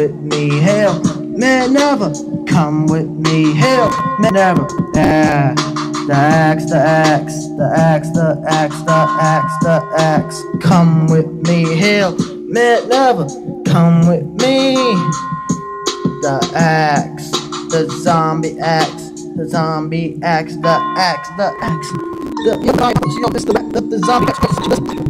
with me, hell, minerva. Come with me, hell, minerva. Yeah. The axe, the axe, the axe, the axe, the axe, the axe. Come with me, hell, minerva. Come with me. The axe, the zombie axe, the zombie axe, the axe, the axe. It's the rap of the zombie axe.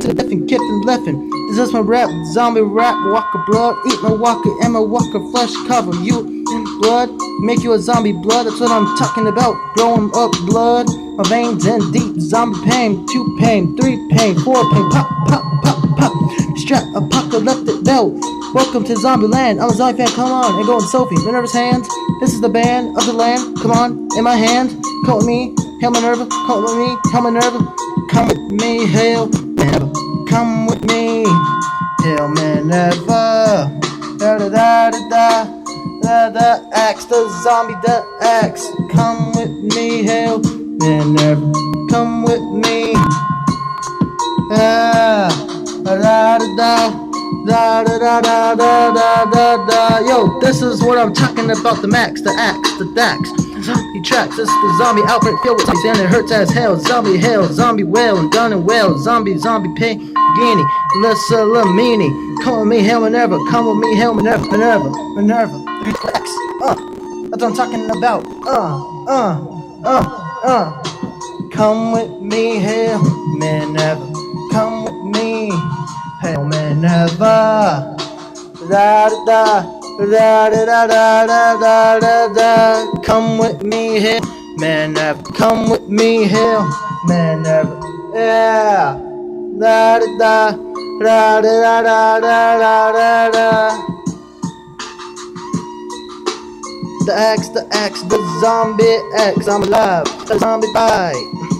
To the death and gift and leffin'. This is my rap, zombie rap, walker blood. Eat my walker and my walker flesh cover you in blood. Make you a zombie blood, that's what I'm talking about. Growing up blood, my veins in deep. Zombie pain, 2 pain, 3 pain, 4 pain. Pop, pop, pop, pop. Strap apocalyptic belt. Welcome to Zombie Land. I'm a zombie fan, come on, and go in Sophie. Minerva's hands. This is the band of the land. Come on, in my hand. Come with me, hail Minerva. Come with me, hail Minerva. Come with me, hail Minerva. Come with me, hail Minerva. Da da da da da. The axe, the zombie, the axe. Come with me, hail Minerva. Come with me. Da da da da. Da da da da da da da da. Yo, this is what I'm talking about. The max, the axe, the dax. Zombie tracks, this is the zombie outbreak filled with zombies and it hurts as hell. Zombie hell, zombie well and done and well. Zombie pain, guinea, Lissa Lamini. Come with me, hell Minerva. Come with me, hell Minerva. Minerva, Minerva. That's what I'm talking about. Come with me, hell Minerva. Come with me, hell Minerva. Da da da. Da da da da da da da. Come with me, hell Minerva. Come with me, hell Minerva. Yeah. Da da da da da da da da da. The axe, the zombie axe. I'm alive. The zombie bite.